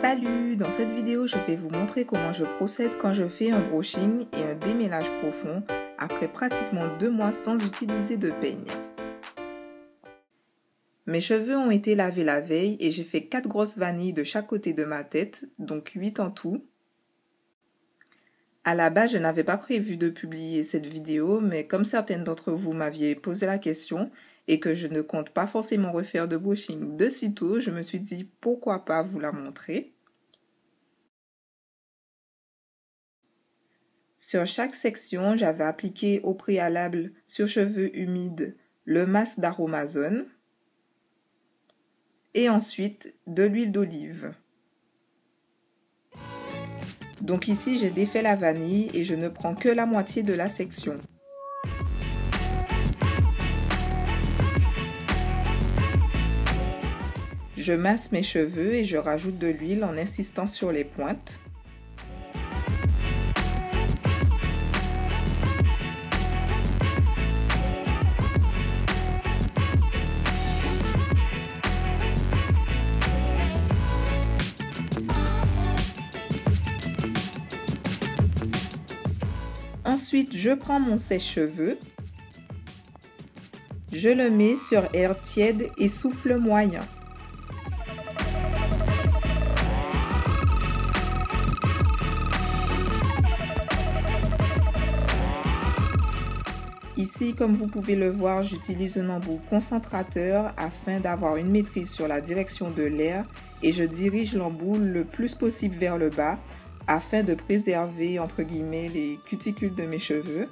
Salut! Dans cette vidéo, je vais vous montrer comment je procède quand je fais un brushing et un démêlage profond après pratiquement 2 mois sans utiliser de peigne. Mes cheveux ont été lavés la veille et j'ai fait 4 grosses vanilles de chaque côté de ma tête, donc 8 en tout. À la base, je n'avais pas prévu de publier cette vidéo, mais comme certaines d'entre vous m'aviez posé la question et que je ne compte pas forcément refaire de brushing de sitôt, je me suis dit pourquoi pas vous la montrer. Sur chaque section, j'avais appliqué au préalable sur cheveux humides le masque d'Aromazone et ensuite de l'huile d'olive. Donc ici, j'ai défait la vanille et je ne prends que la moitié de la section. Je masse mes cheveux et je rajoute de l'huile en insistant sur les pointes. Ensuite, je prends mon sèche-cheveux, je le mets sur air tiède et souffle moyen. Ici, comme vous pouvez le voir, j'utilise un embout concentrateur afin d'avoir une maîtrise sur la direction de l'air et je dirige l'embout le plus possible vers le bas afin de préserver entre guillemets les cuticules de mes cheveux.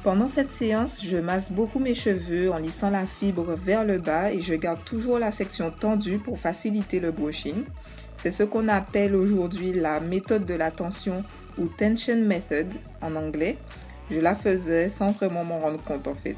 Pendant cette séance, je masse beaucoup mes cheveux en lissant la fibre vers le bas et je garde toujours la section tendue pour faciliter le brushing. C'est ce qu'on appelle aujourd'hui la méthode de la tension ou tension method en anglais. Je la faisais sans vraiment m'en rendre compte en fait.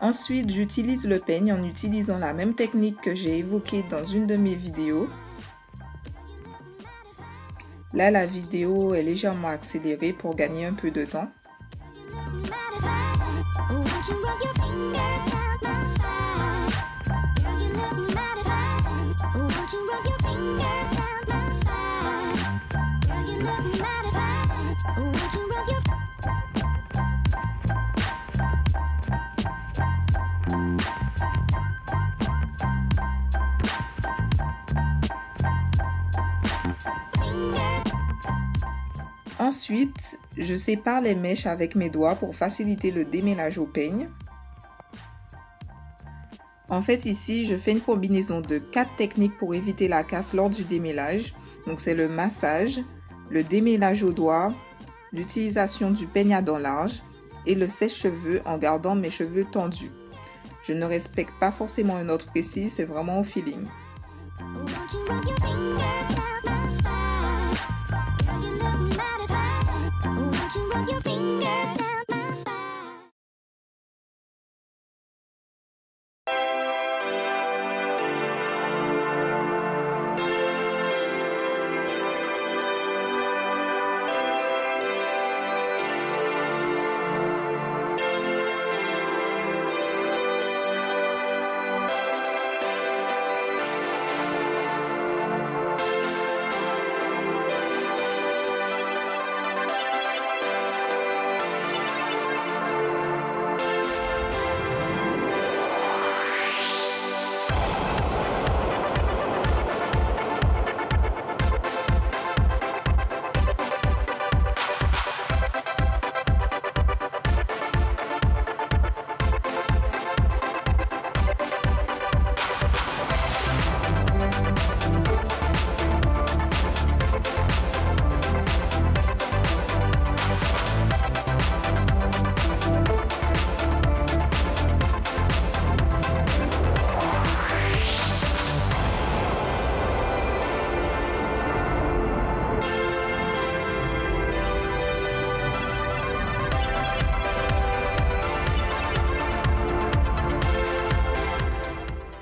Ensuite, j'utilise le peigne en utilisant la même technique que j'ai évoquée dans une de mes vidéos. Là, la vidéo est légèrement accélérée pour gagner un peu de temps. Ensuite, je sépare les mèches avec mes doigts pour faciliter le démêlage au peigne. En fait, ici, je fais une combinaison de 4 techniques pour éviter la casse lors du démêlage. Donc, c'est le massage, le démêlage au doigt, l'utilisation du peigne à dents larges et le sèche-cheveux en gardant mes cheveux tendus. Je ne respecte pas forcément un ordre précis, c'est vraiment au feeling.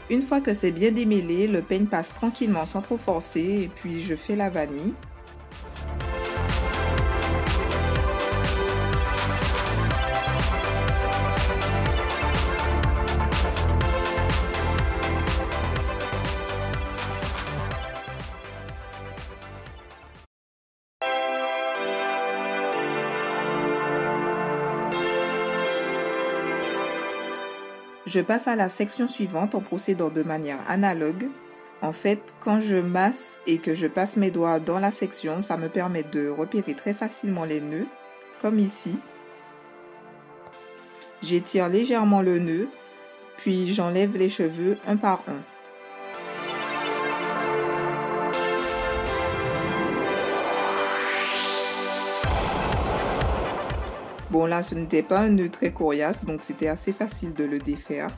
Une fois que c'est bien démêlé, le peigne passe tranquillement sans trop forcer et puis je fais la vanille. Je passe à la section suivante en procédant de manière analogue. En fait, quand je masse et que je passe mes doigts dans la section, ça me permet de repérer très facilement les nœuds, comme ici. J'étire légèrement le nœud, puis j'enlève les cheveux un par un. Bon là, ce n'était pas un nœud très coriace, donc c'était assez facile de le défaire.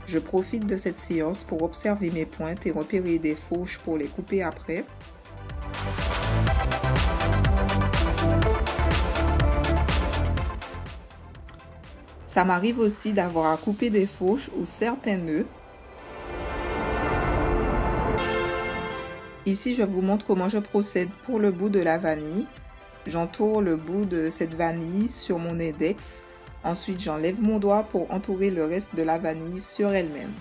Je profite de cette séance pour observer mes pointes et repérer des fauches pour les couper après. Ça m'arrive aussi d'avoir à couper des fauches ou certains nœuds. Ici, je vous montre comment je procède pour le bout de la vanille. J'entoure le bout de cette vanille sur mon index. Ensuite, j'enlève mon doigt pour entourer le reste de la vanille sur elle-même.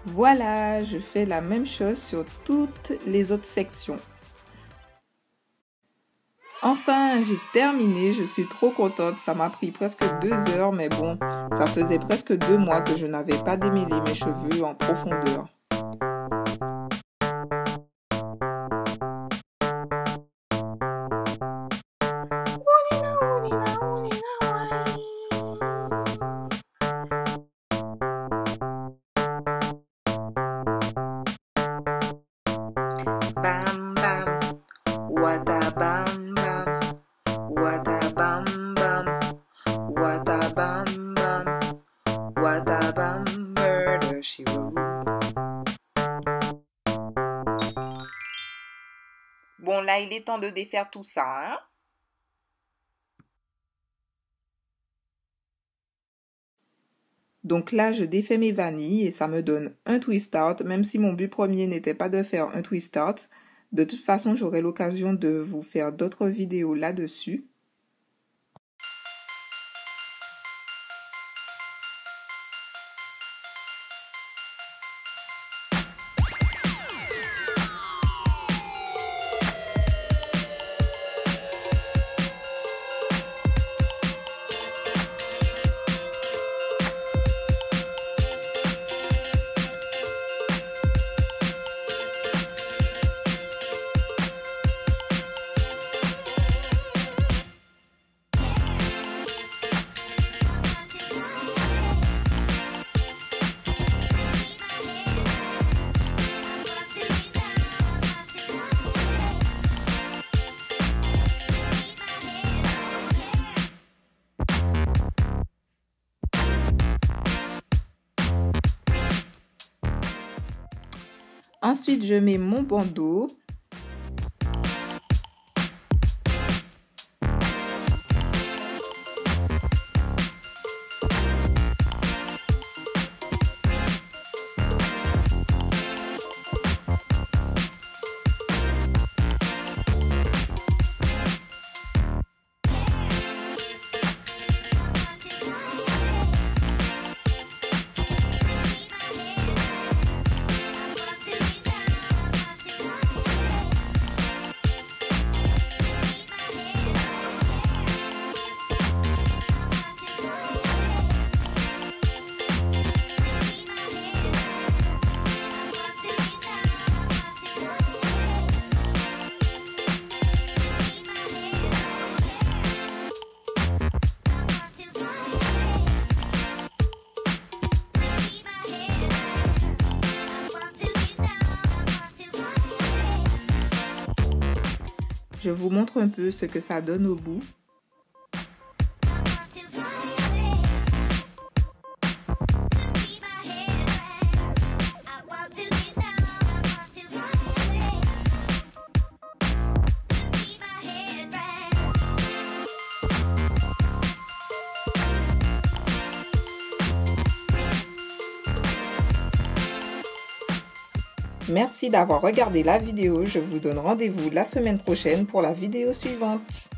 Voilà, je fais la même chose sur toutes les autres sections. Enfin, j'ai terminé, je suis trop contente, ça m'a pris presque 2 heures, mais bon, ça faisait presque 2 mois que je n'avais pas démêlé mes cheveux en profondeur. Bam bam, wada bam bam, wada bam bam, wada bam bam, wada bam murder she wrote. Bon là il est temps de défaire tout ça, hein? Donc là, je défais mes vanilles et ça me donne un twist out, même si mon but premier n'était pas de faire un twist out. De toute façon, j'aurai l'occasion de vous faire d'autres vidéos là-dessus. Ensuite, je mets mon bandeau. Je vous montre un peu ce que ça donne au bout. Merci d'avoir regardé la vidéo. Je vous donne rendez-vous la semaine prochaine pour la vidéo suivante.